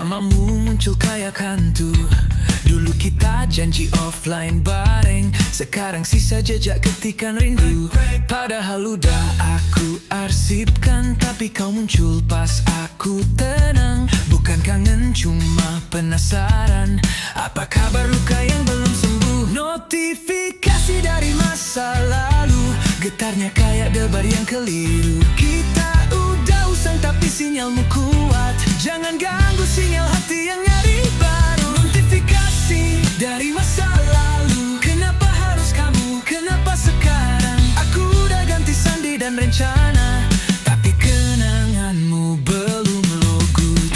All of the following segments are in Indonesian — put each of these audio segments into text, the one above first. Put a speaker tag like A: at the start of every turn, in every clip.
A: Namamu muncul kayak hantu. Dulu kita janji offline bareng, sekarang sisa jejak ketikan rindu. Padahal udah aku arsipkan, tapi kau muncul pas aku tenang. Bukan kangen cuma penasaran, apa kabar luka yang belum sembuh. Notifikasi dari masa lalu, getarnya kayak debar yang keliru. Kita udah usang tapi sinyalmu kuat, jangan ganggu sinyal hati yang nyari baru. Notifikasi dari masa lalu, kenapa harus kamu, kenapa sekarang? Aku udah ganti sandi dan rencana, tapi kenanganmu belum logut.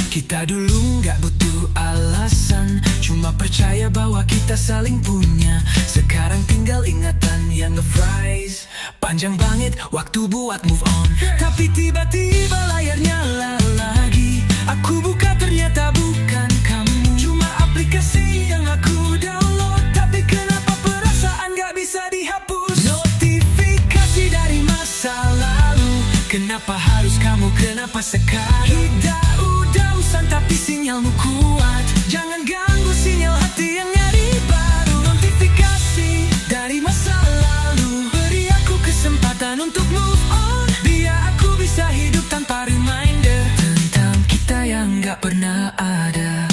A: Kita dulu gak butuh alasan, cuma percaya bahwa kita saling punya. Sekarang tinggal ingatan yang nge-fries. Panjang banget waktu buat move on, tapi tiba-tiba layar nyala lagi. Aku buka ternyata bukan kamu, cuma aplikasi yang aku download. Tapi kenapa perasaan gak bisa dihapus? Notifikasi dari masa lalu, kenapa harus kamu, kenapa sekarang? Kita udah usang tapi sinyalmu kuat, jangan ganggu sinyal hati yang nyari baru. Notifikasi dari masa lalu, beri aku kesempatan untuk move on, biar aku bisa hidup tanpa reminder tentang kita yang gak pernah ada.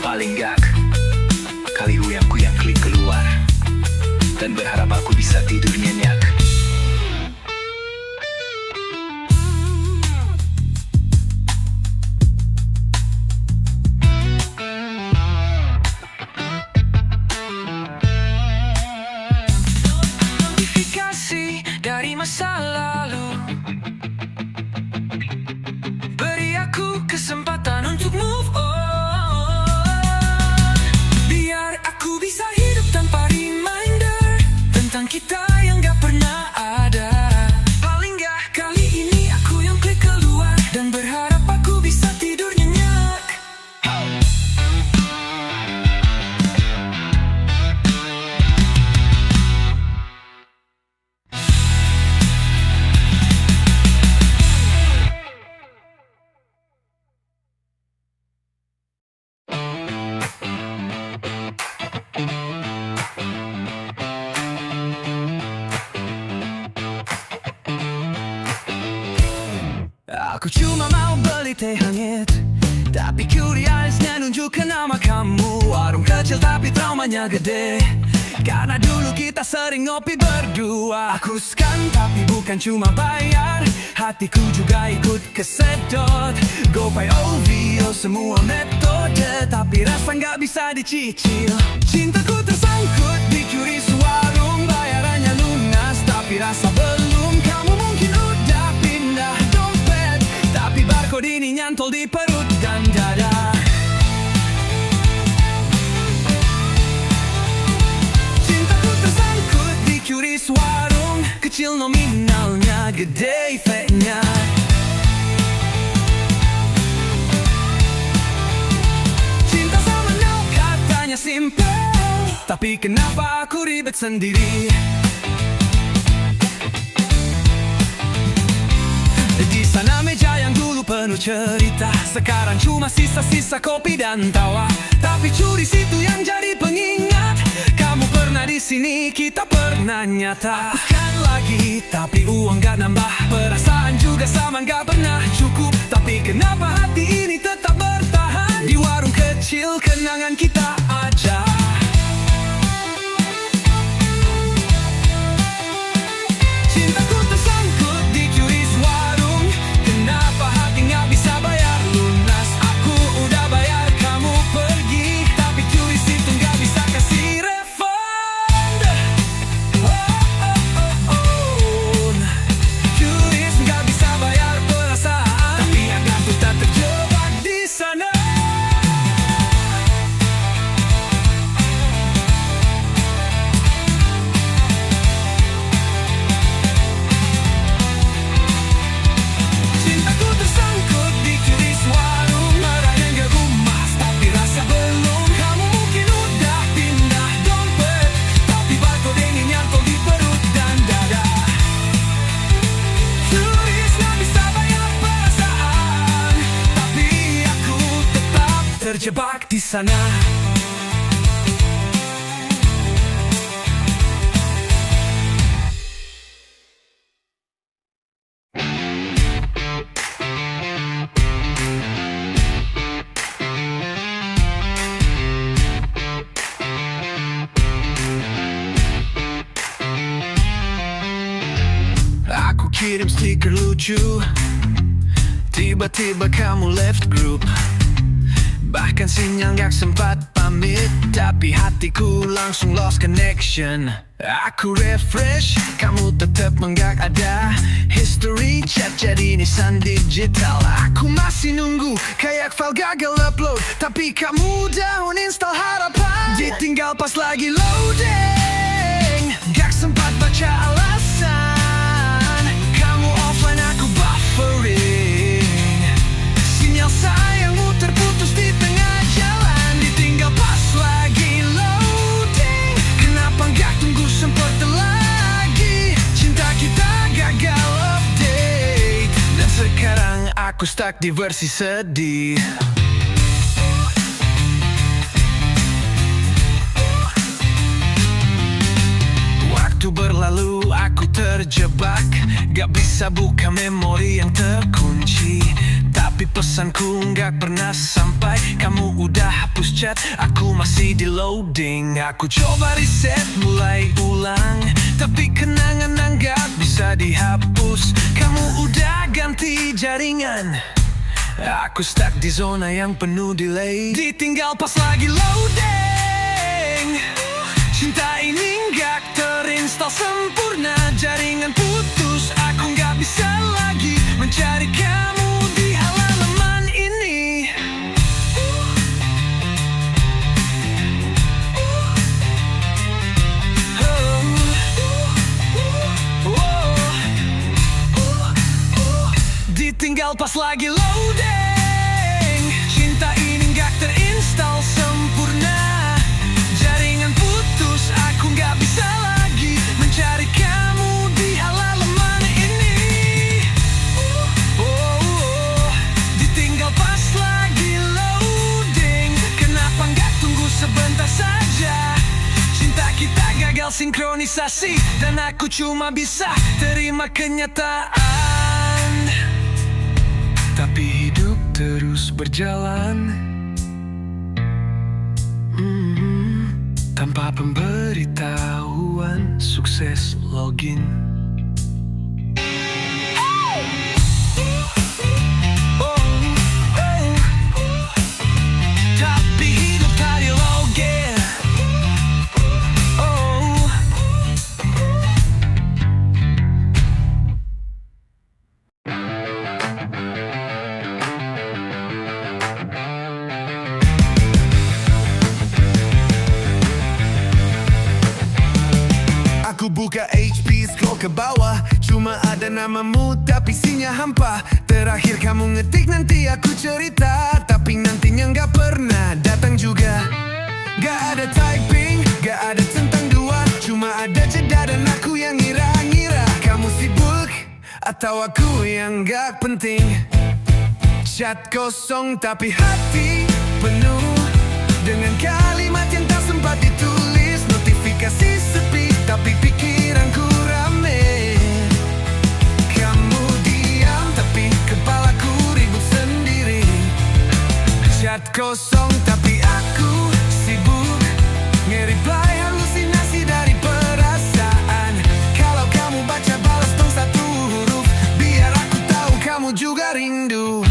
A: Paling gak kali aku yang klik keluar, dan berharap aku bisa tidur nyenyak. Dari masa lalu, beri aku kesempatan untuk move on, biar aku bisa hidup tanpa reminder tentang kita yang gak pernah ada. Paling gak kali ini aku yang klik keluar, dan berharap aku bisa tidur nyenyak. Aku cuma mau beli teh hangat, tapi curiosnya nunjukin nama kamu. Warung kecil tapi traumanya gede, karena dulu kita sering ngopi berdua. Aku scan tapi bukan cuma bayar, hatiku juga ikut kesedot. GoPay, OVO, semua metode, tapi rasa nggak bisa dicicil. Cintaku tersangkut dicuri warung, bayarannya lunas tapi rasa belum. Kamu mungkin udah pindah dompet, tapi barcode ini nyantol di perut dan dada. Cintaku tersangkut dicuri warung, kecil nominalnya, gede efeknya. Cinta sama now katanya simple, tapi kenapa aku ribet sendiri? Di sana meja yang dulu penuh cerita, sekarang cuma sisa-sisa kopi dan tawa. Tapi curi situ yang jadi pengingat, kamu pernah di sini, kita pernah nyata. Bukan lagi, tapi uang gak nambah, perasaan juga sama gak pernah cukup. Tapi kenapa hati ini tetap bertahan di warung kecil kenangan kita aja. Cintaku tersangkut dicuri warung, kenapa hati gak bisa bayar lunas? Aku udah bayar kamu pergi, tapi curi situ gak bisa kasih refund. Curi gak bisa bayar perasaan, tapi agak tak terjebak di sana. terjebak di sana. Aku kirim stiker lucu, tiba-tiba kamu left group. Bahkan sinyal gak sempat pamit, tapi hatiku langsung lost connection. Aku refresh, kamu tetap enggak ada. History chat jadi nisan digital. Aku masih nunggu, kayak file gagal upload, tapi kamu udah uninstall harapan. Ditinggal pas lagi loading, gak sempat baca alasan. Kamu offline, aku buffering. Sinyal sayangmu terputus di tengah jalan. Ditinggal pas lagi loading. Kenapa gak tunggu sempet lagi? Cinta kita gagal update, dan sekarang aku stuck di versi sedih. Waktu berlalu, aku terjebak, gak bisa buka memori yang terkunci. Tapi pesanku gak pernah sampai. Kamu udah hapus chat, aku masih di loading. Aku coba reset, mulai ulang, tapi kenangan gak bisa dihapus. Kamu udah ganti jaringan, aku stuck di zona yang penuh delay. Ditinggal pas lagi loading. Cinta ini gak terinstall sempurna, jaringan putus. Aku gak bisa lagi mencari kamu di halaman ini. Ditinggal pas lagi loading. Cinta ini gak terinstall sempurna, jaringan putus. Aku gak bisa lagi mencari kamu di halaman ini. Ditinggal pas lagi loading. Kenapa gak tunggu sebentar saja? Cinta kita gagal sinkronisasi, dan aku cuma bisa terima kenyataan. Tapi hidup terus berjalan, tanpa pemberitahuan. Sukses login. Tapi hidup tadi login.
B: Aku buka HP, scroll ke bawah, cuma ada namamu tapi isinya hampa. Terakhir kamu ngetik nanti aku cerita, tapi nantinya gak pernah datang juga. Gak ada typing, gak ada centang dua, cuma ada jeda dan aku yang ngira-ngira kamu sibuk atau aku yang gak penting. Chat kosong tapi hati penuh dengan kalimat yang tak sempat ditulis. Notifikasi sepi tapi pikiranku rame. Kamu diam tapi kepalaku ribut sendiri. Chat kosong tapi aku sibuk nge-reply halusinasi dari perasaan. Kalau kamu baca balas dong satu huruf, biar aku tahu kamu juga rindu.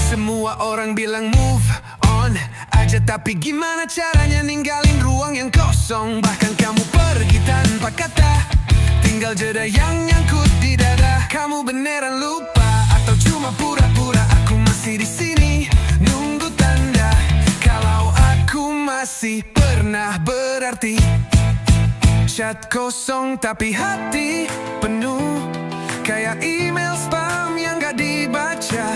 B: Semua orang bilang move on aja, tapi gimana caranya ninggalin ruang yang kosong? Bahkan kamu pergi tanpa kata, tinggal jeda yang nyangkut di dada. Kamu beneran lupa atau cuma pura-pura aku masih di sini nunggu tanda kalau aku masih pernah berarti. Chat kosong tapi hati penuh, kayak email spam yang gak dibaca.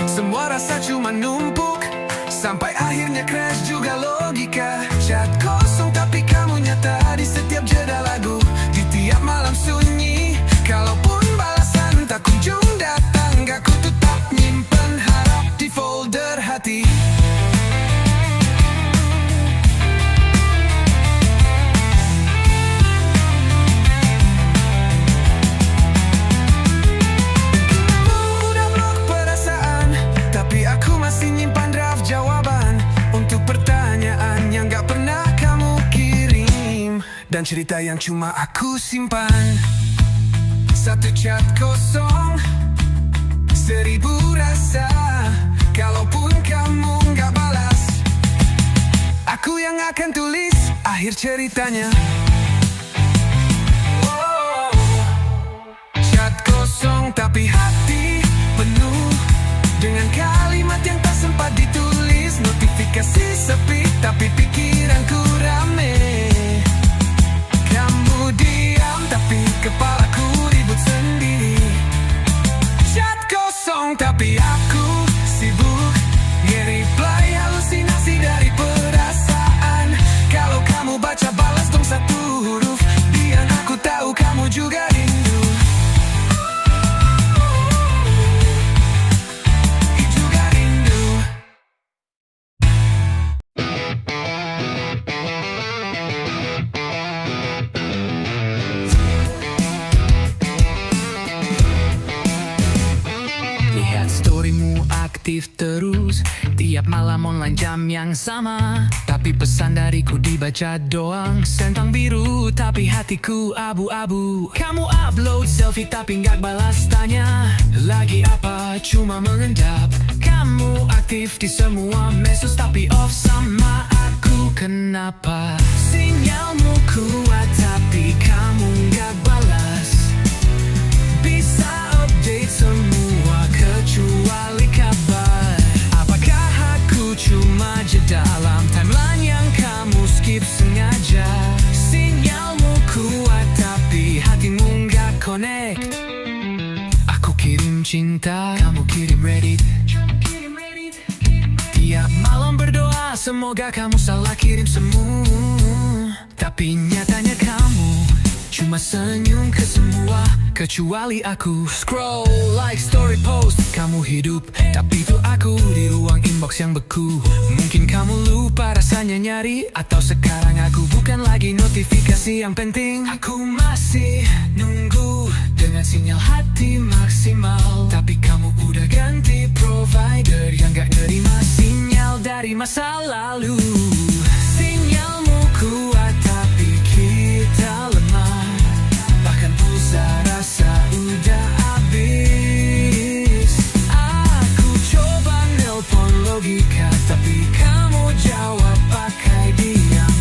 B: Semua rasa cuma numpuk, sampai akhirnya crash juga logika. Chat kosong tapi kamu nyata di setiap jeda lagu, di tiap malam sunyi. Kalaupun balasan tak kunjung datang, gak ku tetap nyimpan. dan cerita yang cuma aku simpan. Satu chat kosong, 1000 rasa. Kalaupun kamu gak balas, aku yang akan tulis akhir ceritanya. Chat kosong tapi hati penuh dengan kalimat yang tak sempat ditulis. Notifikasi sepi tapi pikiranku rame. Kamu diam tapi kepalaku ribut sendiri. Chat kosong tapi aku sibuk nge-reply halusinasi dari perasaan. Kalau kamu baca balas dong satu huruf, biar aku tahu kamu juga rindu. Juga rindu. Lihat storymu aktif terus, tiap malam online jam yang sama. Tapi pesan dariku dibaca doang, centang biru tapi hatiku abu-abu. Kamu upload selfie tapi nggak balas tanya, lagi apa cuma mengendap. Kamu aktif di semua medsos tapi off sama aku. Kenapa sinyalmu kuat tapi kamu nggak balas? Bisa update semua kecuali kabar. Apakah aku cuma jeda dalam timeline yang kamu skip sengaja? Sinyalmu kuat tapi hatimu nggak connect. Aku kirim cinta, kamu kirim Reddit. Tiap malam berdoa semoga kamu salah kirim semua. Tapi nyatanya kamu cuma senyum ke semua kecuali aku. Scroll, like, story, post, kamu hidup tapi itu aku di ruang inbox yang beku. Mungkin kamu lupa rasanya nyari, atau sekarang aku bukan lagi notifikasi yang penting. Aku masih nunggu dengan sinyal hati maksimal, tapi kamu udah ganti provider yang gak nerima sinyal dari masa lalu. Sinyalmu kuat tapi kita lemah, bahkan pulsa rasa udah habis. Aku coba nelpon logika tapi kamu jawab pakai diam.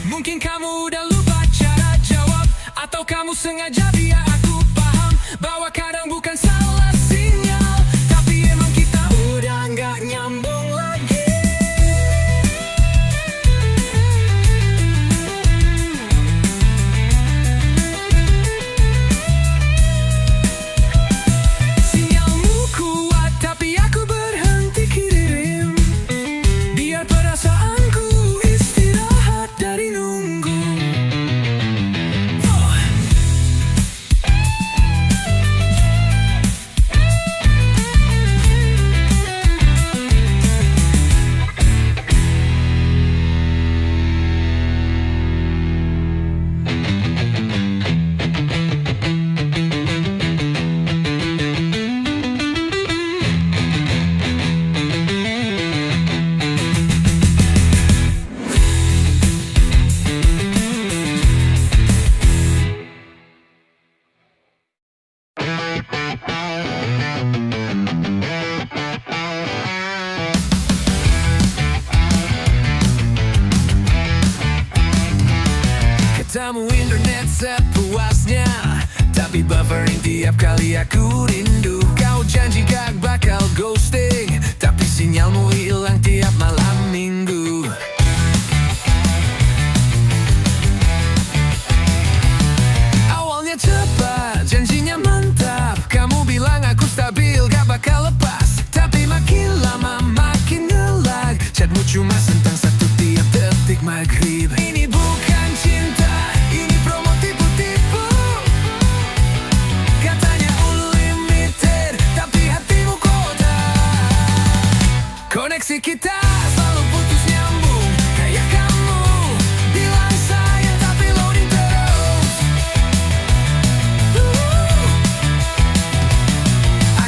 B: Mungkin kamu udah lupa cara jawab, atau kamu sengaja biar aku paham bahwa kadang bukan salah sinyal, tapi emang kita udah nggak nyambung lagi. Sinyalmu kuat tapi aku berhenti kirim, biar perasaanku istirahat dari nunggu. Ketemu internet sepuasnya, tapi buffering tiap kali aku rindu. Kau janji gak bakal ghosting, tapi sinyalmu hilang tiap malam minggu. Awalnya cepat, janjinya mantap. Kamu bilang aku stabil, gak bakal lepas, tapi makin lama makin ngelag. Chatmu cuma sentang satu tiap detik maghrib. Ini bukan cinta, ini promo tipu-tipu. Katanya unlimited, tapi hatimu kodak. Koneksi kita selalu putus nyambung, kayak kamu bilang sayang tapi loading terus.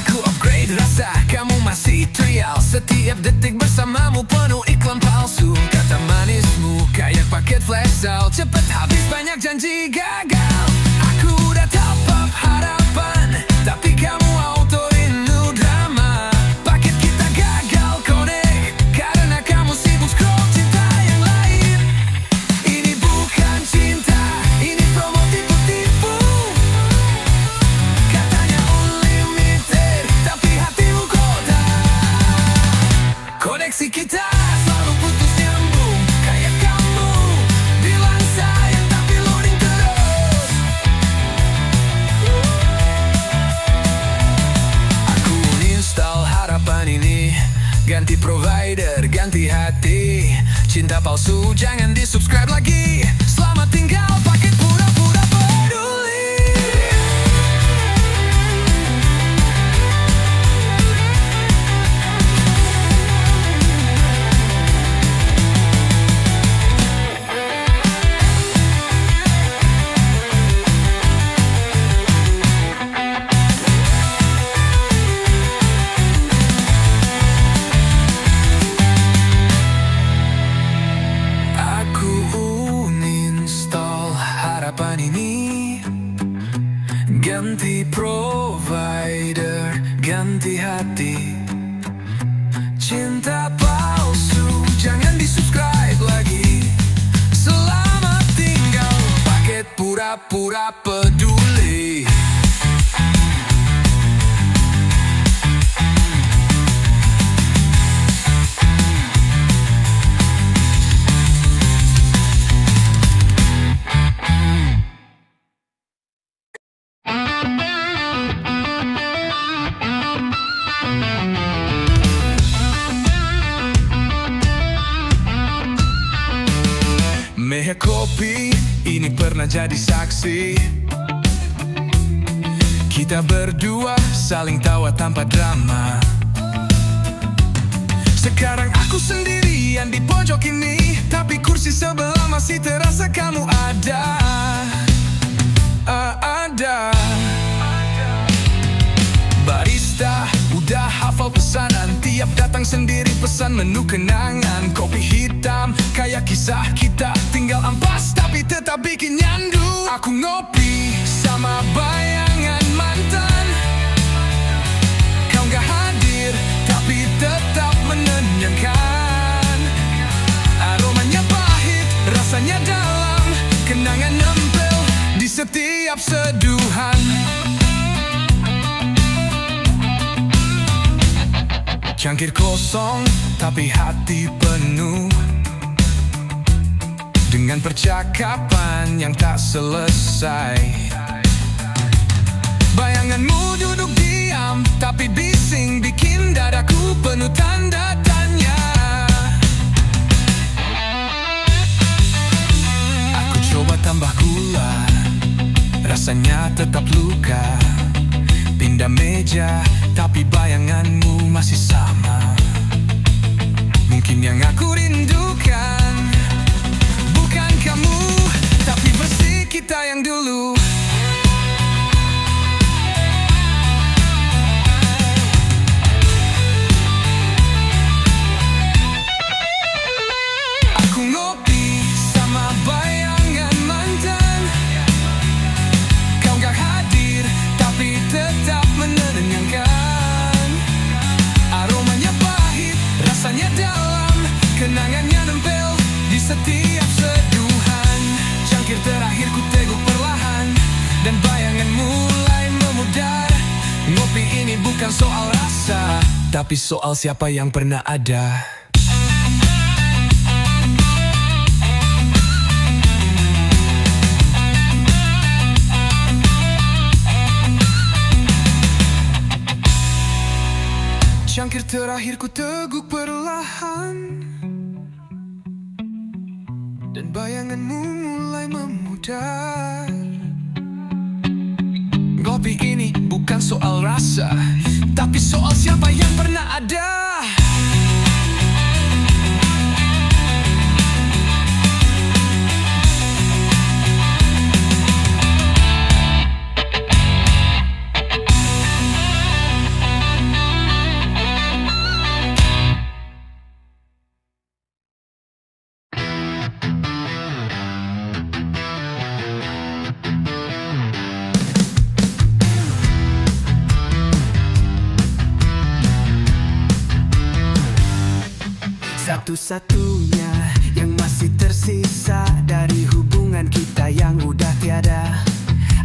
B: Aku upgrade rasa, kamu masih trial. Setiap detik bersamamu penuh iklan palsu.
A: janji gagal. Aku udah top up harapan, tapi kamu autoin new drama. Paket kita gagal connect karena kamu sibuk scroll cinta yang lain. Ini bukan cinta, ini promo tipu-tipu. Katanya unlimited, tapi hatimu kotak. Koneksi kita selalu putus nyambung, kayak kamu bilang sayang tapi loading terus. Aku install harapan ini, ganti provider, ganti hati. Cinta palsu jangan di subscribe lagi. Selamat tinggal paket pura-pura peduli. Aku uninstall harapan ini, ganti provider, ganti hati. Cinta palsu jangan di subscribe lagi. Selamat tinggal paket pura-pura peduli. Mea kopi, ini pernah jadi saksi. Kita berdua saling tawa tanpa drama. Sekarang aku sendirian di pojok ini, tapi kursi sebelah masih terasa kamu ada. Ada. Barista udah hafal pesanan, tiap datang sendiri pesan menu kenangan. Kopi hitam kayak kisah kita, tinggal ampas tapi tetap bikin nyandu. Aku ngopi sama bayangan mantan. Kau gak hadir tapi tetap menenangkan. Aromanya pahit, rasanya dalam, kenangan nempel di setiap seduhan. Cangkir kosong, tapi hati penuh dengan percakapan yang tak selesai. Bayanganmu duduk diam, tapi bising bikin dadaku penuh tanda tanya. Aku coba tambah gula, rasanya tetap luka. Pindah meja, tapi bayanganmu masih sama. Mungkin yang aku rindukan bukan kamu, tapi versi kita yang dulu. Aku ngopi sama bayangan mantan. Kau gak hadir, tapi tetap menenangkan. Aromanya pahit, rasanya dalam, kenangannya nempel di setiap seduhan. Cangkir terakhir ku teguk perlahan, dan bayangan mulai memudar. Ngopi ini bukan soal rasa, tapi soal siapa yang pernah ada. Cangkir terakhir ku teguk perlahan, dan bayanganmu mulai memudar. Kopi ini bukan soal rasa, tapi soal siapa yang pernah ada.
B: satu-satunya yang masih tersisa dari hubungan kita yang udah tiada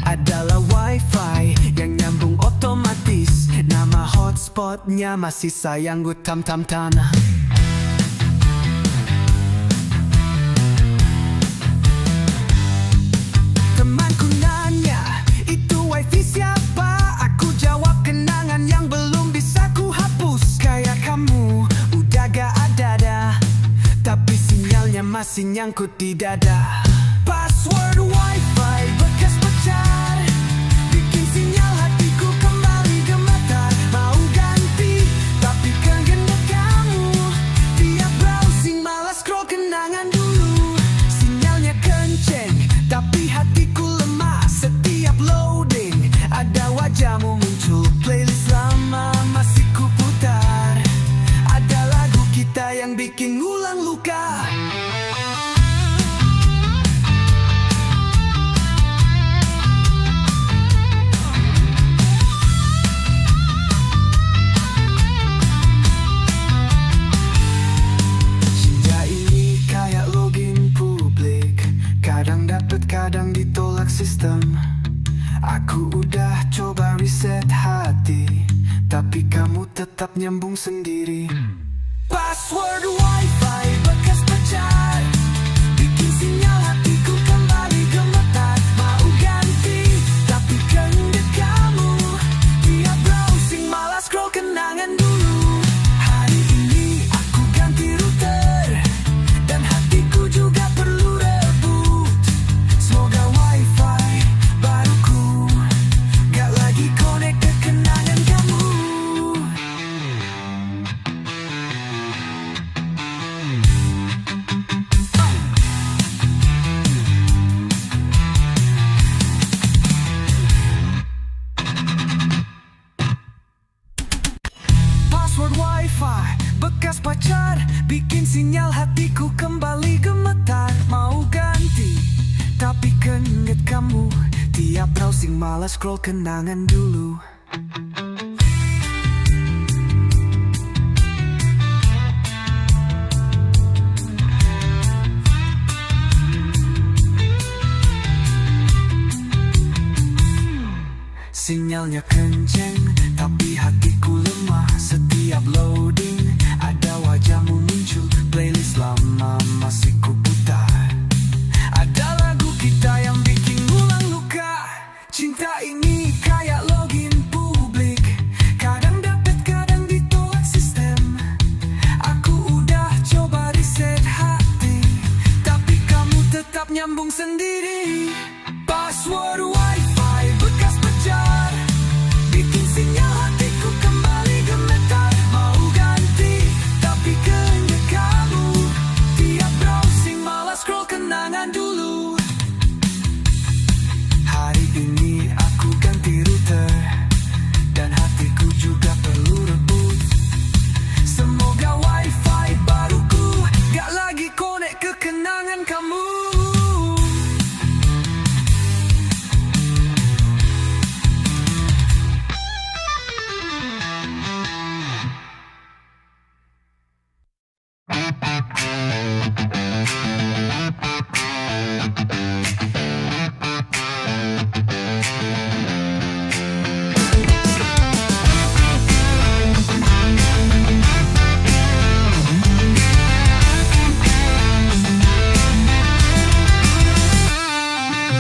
B: adalah wifi yang nyambung otomatis. Nama hotspotnya masih sayang gue tam-tam tanah. Temanku nanya, itu wifi siapa? Aku jawab, kenangan yang belum bisa ku hapus. Kayak kamu udah gak ada dah, tapi sinyalnya masih nyangkut di dada. Password wifi bekas pacar bikin sinyal hatiku kembali gemetar. Mau ganti tapi kan ganda kamu. Tiap browsing malas scroll kenangan dulu. Sinyalnya kenceng tapi hatiku lemah. Setiap loading ada wajahmu muncul. Playlist lama masih ku putar. Ada lagu kita yang bikin ngulang luka. Kadang ditolak sistem. Aku udah coba reset hati, tapi kamu tetap nyambung sendiri. Password wifi bekas pacar bikin sinyal hatiku kembali gemetar. Mau ganti tapi kenyang kamu. Tiap browsing malas scroll kenangan dulu. Hari ini aku ganti router dan hatiku juga perlu reboot. Semoga wifi baruku gak lagi connect ke kenangan kamu. Password wifi bekas pacar bikin sinyal hatiku kembali gemetar. Mau ganti tapi keinget kamu. Tiap browsing malas scroll kenangan dulu. Sinyalnya kenceng tapi hatiku lemah. Setiap loading ada wajahmu muncul. Playlist lama masih ku putar. Ada lagu kita yang bikin ngulang luka. Cinta ini kayak login publik. Kadang dapet kadang ditolak sistem. Aku udah coba reset hati, tapi kamu tetap nyambung sendiri. Password wifi bekas pacar bikin sinyal hatiku kembali gemetar. Mau ganti tapi keinget kamu. Tiap browsing malas scroll kenangan dulu. Hari ini aku ganti router dan hatiku juga perlu reboot. Semoga wifi baruku gak lagi connect ke kenangan kamu.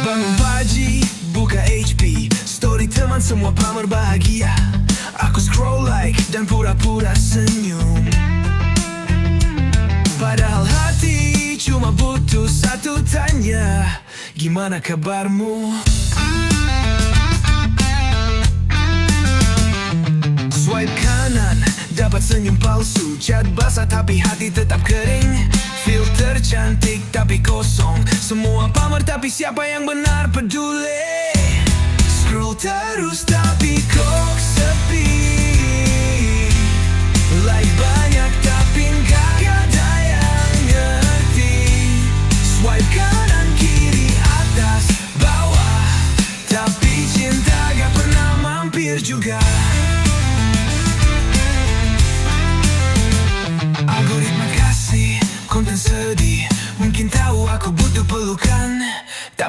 B: Bangun pagi, buka HP, story teman semua pamer bahagia. Aku scroll like dan pura-pura senyum. Padahal hati cuma butuh satu tanya, gimana kabarmu? Swipe kanan, dapat senyum palsu. Chat basah tapi hati tetap kering. Filter cantik tapi kosong. Semua pamer tapi siapa yang benar peduli? Scroll terus tapi kok sepi. Like banyak tapi gak ada yang ngerti. Swipe kanan kiri atas bawah, tapi cinta gak pernah mampir juga. Algoritma kasih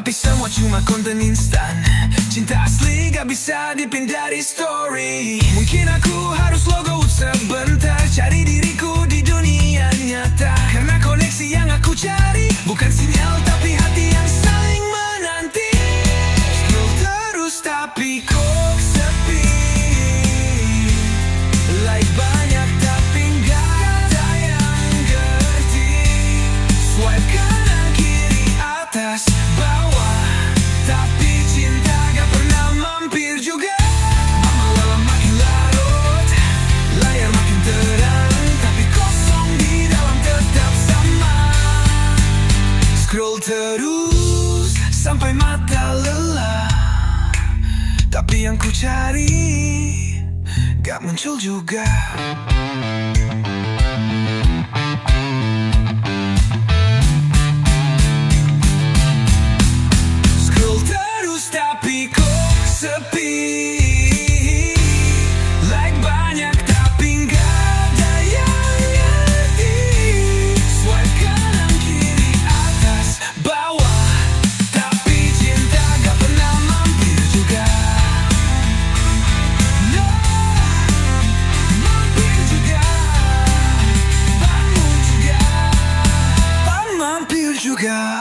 A: Tapi semua cuma konten instan. Cinta asli gak bisa dipindari story. Mungkin aku harus logout sebentar, cari diriku di dunia nyata. Karena koneksi yang aku cari bukan sinyal tapi hati yang saling menanti. Scroll terus tapi kok sepi. Like banyak tapi gak ada yang ngerti. Swipe kanan kiri atas bawah, tapi cinta gak pernah mampir juga. Malam makin larut, layar makin terang, tapi kosong di dalam tetap sama. Scroll terus sampai mata lelah, tapi yang ku cari gak muncul juga. Scroll terus tapi kok sepi. Like banyak tapi gak ada yang ngerti. Swipe kanan kiri atas bawah, tapi cinta gak pernah mampir juga. No, mampir juga. Mampir juga.